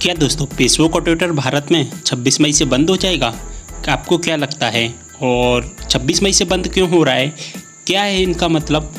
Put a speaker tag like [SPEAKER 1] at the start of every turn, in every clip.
[SPEAKER 1] क्या दोस्तों फेसबुक और ट्विटर भारत में 26 मई से बंद हो जाएगा? आपको क्या लगता है? और 26 मई से बंद क्यों हो रहा है? क्या है इनका मतलब?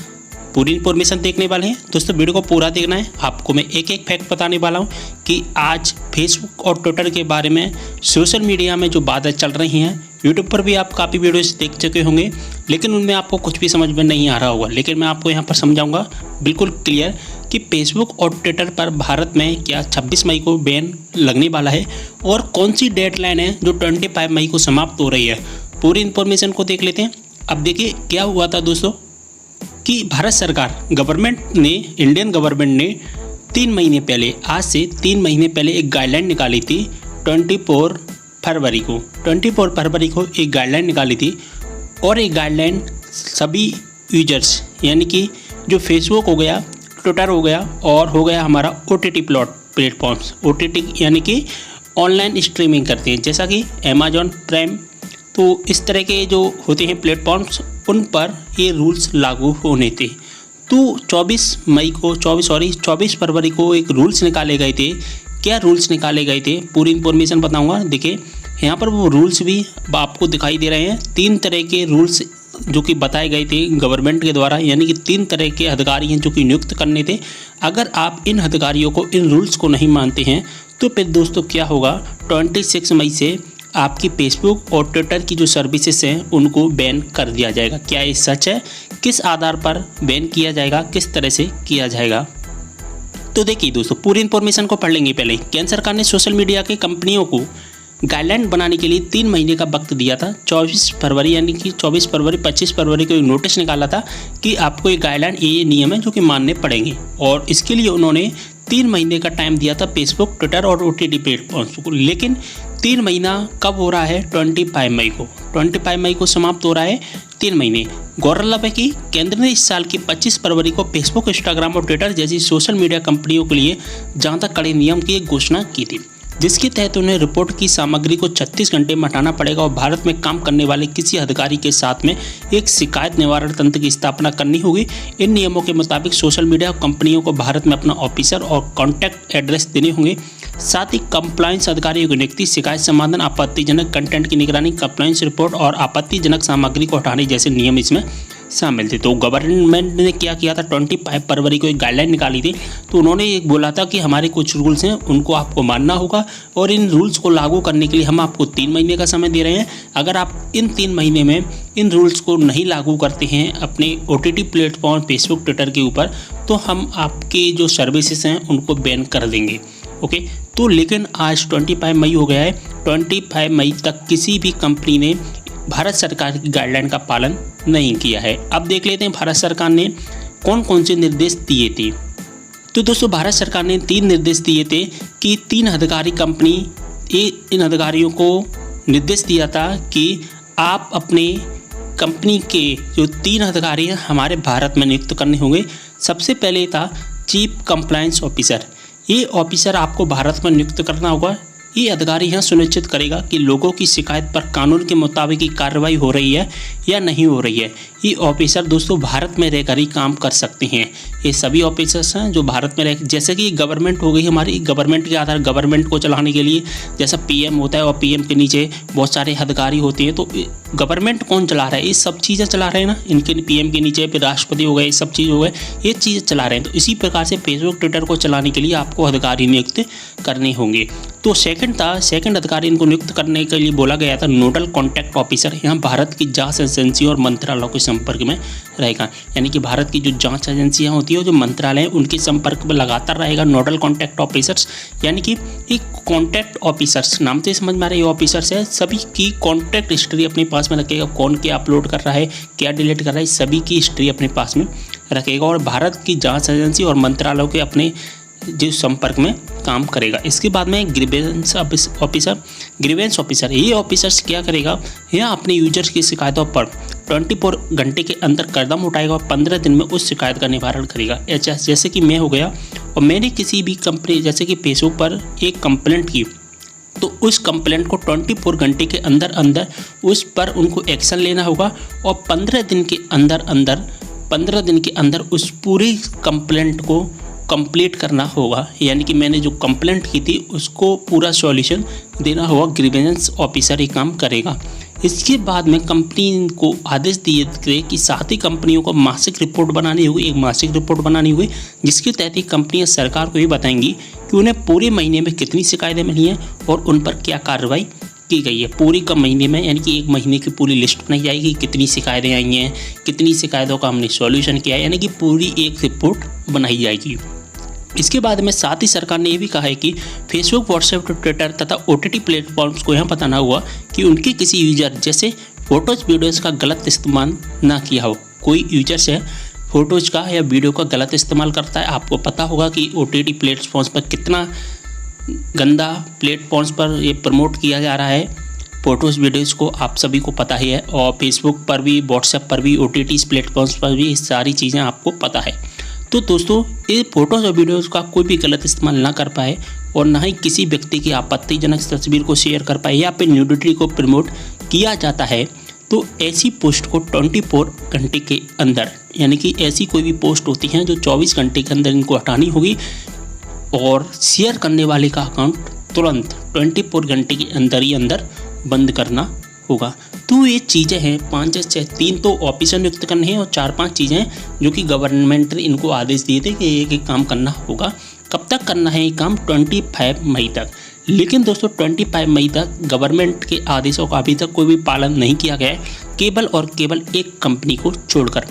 [SPEAKER 1] पूरी इन्फॉर्मेशन देखने वाले हैं दोस्तों। वीडियो को पूरा देखना है। आपको मैं एक एक फैक्ट बताने वाला हूं कि आज फेसबुक और ट्विटर के बारे में सोशल मीडिया में जो बातें चल रही हैं। यूट्यूब पर भी आप काफ़ी वीडियोस देख चुके होंगे, लेकिन उनमें आपको कुछ भी समझ में नहीं आ रहा होगा। लेकिन मैं आपको यहाँ पर समझाऊंगा बिल्कुल क्लियर कि फेसबुक और ट्विटर पर भारत में क्या 26 मई को बैन लगने वाला है और कौन सी डेडलाइन है जो 25 मई को समाप्त हो रही है। पूरी इन्फॉर्मेशन को देख लेते हैं। अब देखिए क्या हुआ था दोस्तों कि भारत सरकार इंडियन गवर्नमेंट ने 3 महीने पहले, आज से 3 महीने पहले एक गाइडलाइन निकाली थी। 24 फरवरी को एक गाइडलाइन निकाली थी और एक गाइडलाइन सभी यूजर्स यानी कि जो फेसबुक हो गया, ट्विटर हो गया और हो गया हमारा OTT प्लेटफॉर्म्स, OTT यानी कि ऑनलाइन स्ट्रीमिंग करते हैं जैसा कि अमेजॉन प्राइम, तो इस तरह के जो होते हैं प्लेटफॉर्म्स उन पर ये रूल्स लागू होने थे। तो 24 फरवरी को एक रूल्स निकाले गए थे। क्या रूल्स निकाले गए थे पूरी इन्फॉर्मेशन बताऊंगा। देखिए यहाँ पर वो रूल्स भी आपको दिखाई दे रहे हैं। 3 तरह के रूल्स जो कि बताए गए थे गवर्नमेंट के द्वारा, यानी कि 3 तरह के अधिकारी हैं जो कि नियुक्त करने थे। अगर आप इन अधिकारियों को, इन रूल्स को नहीं मानते हैं तो फिर दोस्तों क्या होगा, 26 मई से आपकी फेसबुक और ट्विटर की जो सर्विसेज हैं उनको बैन कर दिया जाएगा। क्या ये सच है? किस आधार पर बैन किया जाएगा, किस तरह से किया जाएगा? तो देखिए दोस्तों पूरी इन्फॉर्मेशन को पढ़ लेंगे। पहले केंद्र सरकार ने सोशल मीडिया की कंपनियों को गाइडलाइन बनाने के लिए 3 महीने का वक्त दिया था। 24 फरवरी यानी कि 25 फरवरी को एक नोटिस निकाला था कि आपको एक गाइडलाइन, ये नियम है जो कि मानने पड़ेंगे, और इसके लिए उन्होंने 3 महीने का टाइम दिया था फेसबुक, ट्विटर और OTT प्लेटफॉर्म्स को। लेकिन 3 महीना कब हो रहा है? 25 मई को। 25 मई को समाप्त हो रहा है 3 महीने। गौरतलब है कि केंद्र ने इस साल की 25 फरवरी को फेसबुक, इंस्टाग्राम और ट्विटर जैसी सोशल मीडिया कंपनियों के लिए ज्यादा कड़े नियम की एक घोषणा की थी, जिसके तहत उन्हें रिपोर्ट की सामग्री को 36 घंटे में हटाना पड़ेगा और भारत में काम करने वाले किसी अधिकारी के साथ में एक शिकायत निवारण तंत्र की स्थापना करनी होगी। इन नियमों के मुताबिक सोशल मीडिया कंपनियों को भारत में अपना ऑफिसर और कॉन्टैक्ट एड्रेस देने होंगे। साथ ही कंप्लायंस अधिकारियों की नियुक्ति, शिकायत समाधान, आपत्तिजनक कंटेंट की निगरानी, कंप्लायंस रिपोर्ट और आपत्तिजनक सामग्री को हटाने जैसे नियम इसमें शामिल थे। तो गवर्नमेंट ने क्या किया था, 25 फरवरी को एक गाइडलाइन निकाली थी। तो उन्होंने एक बोला था कि हमारे कुछ रूल्स हैं उनको आपको मानना होगा और इन रूल्स को लागू करने के लिए हम आपको 3 महीने का समय दे रहे हैं। अगर आप इन 3 महीने में इन रूल्स को नहीं लागू करते हैं अपने OTT प्लेटफॉर्म फेसबुक, ट्विटर के ऊपर, तो हम आपके जो सर्विसेज हैं उनको बैन कर देंगे। ओके, तो लेकिन आज 25 मई हो गया है। 25 मई तक किसी भी कंपनी ने भारत सरकार की गाइडलाइन का पालन नहीं किया है। अब देख लेते हैं भारत सरकार ने कौन कौन से निर्देश दिए थे। तो दोस्तों भारत सरकार ने 3 निर्देश दिए थे कि 3 अधिकारी कंपनी, इन अधिकारियों को निर्देश दिया था कि आप अपने कंपनी के जो 3 अधिकारी हैं हमारे भारत में नियुक्त करने होंगे। सबसे पहले था चीफ कंप्लायंस ऑफिसर। ये ऑफिसर आपको भारत में नियुक्त करना होगा। ये अधिकारी यहाँ सुनिश्चित करेगा कि लोगों की शिकायत पर कानून के मुताबिक की कार्रवाई हो रही है या नहीं हो रही है। ये ऑफिसर दोस्तों भारत में रहकर ही काम कर सकते हैं। ये सभी ऑफिसर्स हैं जो भारत में रह, जैसे कि गवर्नमेंट हो गई हमारी, गवर्नमेंट के आधार गवर्नमेंट को चलाने के लिए जैसा PM होता है और PM के नीचे बहुत सारे अधिकारी होते हैं। तो गवर्नमेंट कौन चला रहा है? ये सब चीज़ें चला रहे हैं ना, इनके PM के नीचे फिर राष्ट्रपति हो गए, ये सब चीज़ हो गए, ये चीज़ें चला रहे हैं। तो इसी प्रकार से फेसबुक, ट्विटर को चलाने के लिए आपको अधिकारी नियुक्त करने होंगे। तो सेकंड अधिकारी इनको नियुक्त करने के लिए बोला गया था नोडल कॉन्टैक्ट ऑफिसर। यहाँ भारत की जांच एजेंसी और मंत्रालयों के संपर्क में रहेगा, यानी कि भारत की जो जांच एजेंसियाँ होती है, जो मंत्रालय हैं, उनके संपर्क में लगातार रहेगा नोडल कॉन्टैक्ट ऑफिसर्स। यानी कि एक कॉन्टैक्ट ऑफिसर्स नाम से समझ में आ रहा है, ये ऑफिसर्स है, सभी की कॉन्टैक्ट हिस्ट्री अपने पास में रखेगा। कौन क्या अपलोड कर रहा है, क्या डिलीट कर रहा है, सभी की हिस्ट्री अपने पास में रखेगा और भारत की जाँच एजेंसी और मंत्रालयों के अपने जो संपर्क में काम करेगा। इसके बाद में ग्रीवेंस ऑफिसर, ये ऑफिसर्स क्या करेगा, यह अपने यूजर्स की शिकायतों पर 24 घंटे के अंदर कदम उठाएगा और 15 दिन में उस शिकायत का निवारण करेगा। जैसे कि मैं हो गया और मैंने किसी भी कंपनी जैसे कि फेसबुक पर एक कंप्लेंट की, तो उस कंप्लेंट को 24 घंटे के अंदर उस पर उनको एक्शन लेना होगा और 15 दिन के अंदर उस पूरी कंप्लेंट को कंप्लीट करना होगा, यानी कि मैंने जो कंप्लेंट की थी उसको पूरा सॉल्यूशन देना होगा। ग्रीवेंस ऑफिसर ये काम करेगा। इसके बाद में कंपनी को आदेश दिए गए कि साथ ही कंपनियों को मासिक रिपोर्ट बनानी होगी, एक मासिक रिपोर्ट बनानी होगी, जिसके तहत ही कंपनियां सरकार को ये बताएंगी कि उन्हें पूरे महीने में कितनी शिकायतें मिली हैं और उन पर क्या कार्रवाई की गई है। पूरी का महीने में, यानी कि एक महीने की पूरी लिस्ट बनाई जाएगी, कितनी शिकायतें आई हैं, कितनी शिकायतों का हमने सॉल्यूशन किया है, यानी कि पूरी एक रिपोर्ट बनाई जाएगी। इसके बाद में साथ ही सरकार ने ये भी कहा है कि फेसबुक, व्हाट्सएप, ट्विटर तथा OTT प्लेटफॉर्म्स को यह बताना हुआ कि उनके किसी यूजर जैसे फोटोज़ वीडियोज़ का गलत इस्तेमाल ना किया हो। कोई यूजर से फ़ोटोज़ का या वीडियो का गलत इस्तेमाल करता है, आपको पता होगा कि OTT प्लेटफॉर्म्स पर कितना गंदा प्लेटफॉर्म्स पर ये प्रमोट किया जा रहा है फ़ोटोज़ वीडियोज़ को, आप सभी को पता ही है। और फेसबुक पर भी, व्हाट्सएप पर भी, OTT प्लेटफॉर्म्स पर भी ये सारी चीज़ें आपको पता है। तो दोस्तों, ये फ़ोटोज़ और वीडियोज़ का कोई भी गलत इस्तेमाल ना कर पाए और ना ही किसी व्यक्ति की आपत्तिजनक तस्वीर को शेयर कर पाए या फिर न्यूडिटी को प्रमोट किया जाता है, तो ऐसी पोस्ट को 24 घंटे के अंदर, यानी कि ऐसी कोई भी पोस्ट होती हैं जो 24 घंटे के अंदर इनको हटानी होगी और शेयर करने वाले का अकाउंट तुरंत 24 घंटे के अंदर ही अंदर बंद करना होगा। तो ये चीज़ें हैं 5 से 3 तो ऑफिसर नियुक्त करने हैं और 4-5 चीज़ें जो कि गवर्नमेंट ने इनको आदेश दिए थे कि एक काम करना होगा। कब तक करना है ये काम? 25 मई तक। लेकिन दोस्तों 25 मई तक गवर्नमेंट के आदेशों का अभी तक कोई भी पालन नहीं किया गया है, केवल और केवल एक कंपनी को छोड़कर।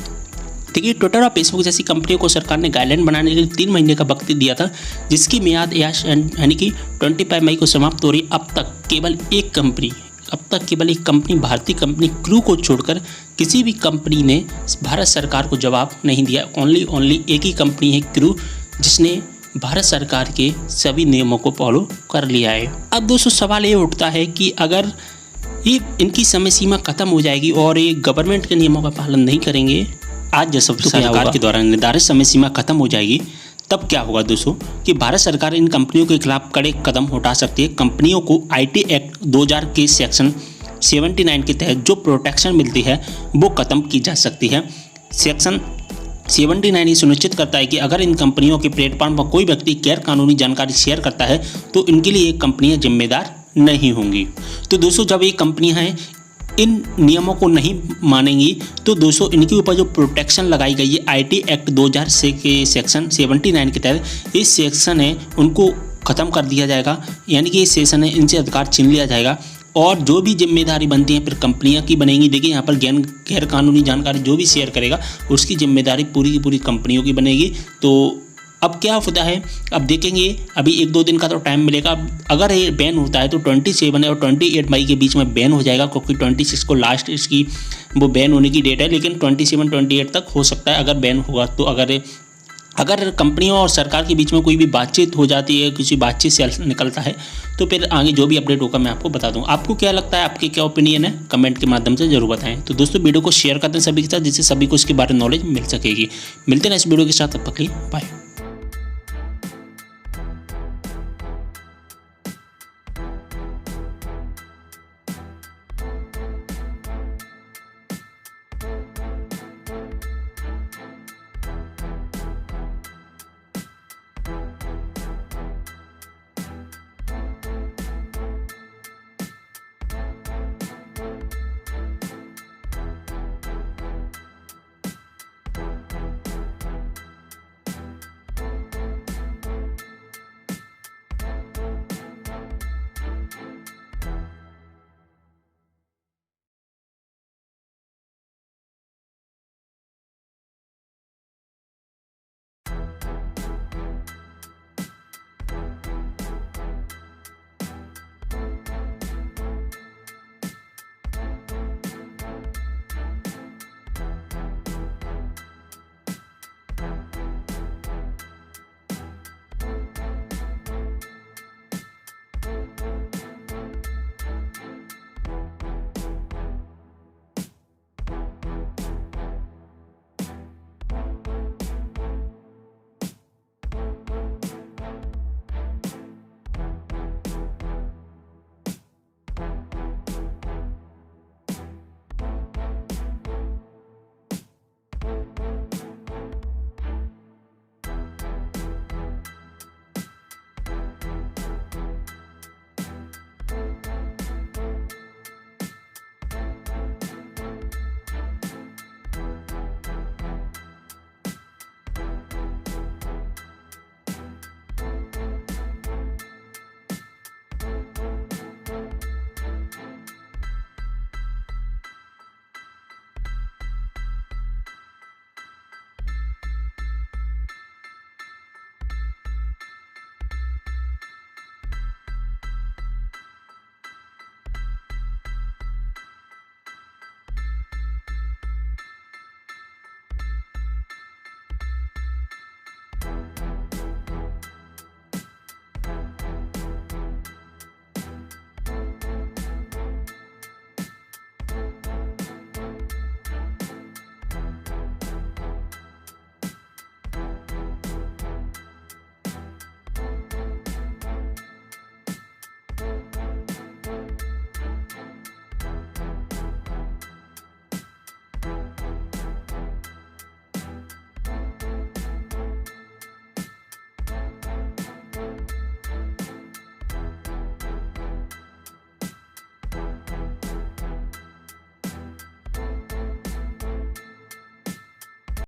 [SPEAKER 1] देखिए, ट्विटर और फेसबुक जैसी कंपनियों को सरकार ने गाइडलाइन बनाने के लिए 3 महीने का वक्त दिया था, जिसकी मियाद यानी कि 25 मई को समाप्त हो रही। अब तक केवल एक कंपनी, भारतीय कंपनी क्रू को छोड़कर किसी भी कंपनी ने भारत सरकार को जवाब नहीं दिया। ओनली एक ही कंपनी है क्रू, जिसने भारत सरकार के सभी नियमों को फॉलो कर लिया है। अब दोस्तों सवाल ये उठता है कि अगर ये इनकी समय सीमा खत्म हो जाएगी और ये गवर्नमेंट के नियमों का पालन नहीं करेंगे, आज जैसे सरकार के द्वारा निर्धारित समय सीमा खत्म हो जाएगी, तब क्या होगा दोस्तों कि भारत सरकार इन कंपनियों के खिलाफ कड़े कदम उठा सकती है। कंपनियों को IT एक्ट 2000 के सेक्शन 79 के तहत जो प्रोटेक्शन मिलती है वो खत्म की जा सकती है। सेक्शन 79 ये सुनिश्चित करता है कि अगर इन कंपनियों के प्लेटफॉर्म पर कोई व्यक्ति गैर कानूनी जानकारी शेयर करता है तो इनके लिए ये कंपनियां जिम्मेदार नहीं होंगी। तो दोस्तों, जब ये कंपनियां हैं इन नियमों को नहीं मानेंगी तो दोस्तों इनके ऊपर जो प्रोटेक्शन लगाई गई है IT एक्ट 2000 से के सेक्शन 79 के तहत, इस सेक्शन है उनको ख़त्म कर दिया जाएगा, यानी कि इस सेक्शन है इनसे अधिकार छीन लिया जाएगा और जो भी जिम्मेदारी बनती है फिर कंपनियां की बनेगी। देखिए, यहाँ पर गैर कानूनी जानकारी जो भी शेयर करेगा उसकी जिम्मेदारी पूरी की पूरी कंपनियों की बनेगी। तो अब क्या होता है, अब देखेंगे, अभी 1-2 दिन का तो टाइम मिलेगा। अगर ये बैन होता है तो 27 और 28 मई के बीच में बैन हो जाएगा, क्योंकि 26 को लास्ट इसकी वो बैन होने की डेट है, लेकिन 27-28 तक हो सकता है अगर बैन होगा तो। अगर कंपनियों और सरकार के बीच में कोई भी बातचीत हो जाती है, किसी बातचीत से निकलता है, तो फिर आगे जो भी अपडेट होगा मैं आपको बता दूँ। आपको क्या लगता है, आपके क्या ओपिनियन है, कमेंट के माध्यम से जरूर बताएं। तो दोस्तों वीडियो को शेयर करते हैं सभी के साथ, जिससे सभी को इसके बारे में नॉलेज मिल सकेगी। मिलते हैं इस वीडियो के साथ, तब तक के लिए बाय।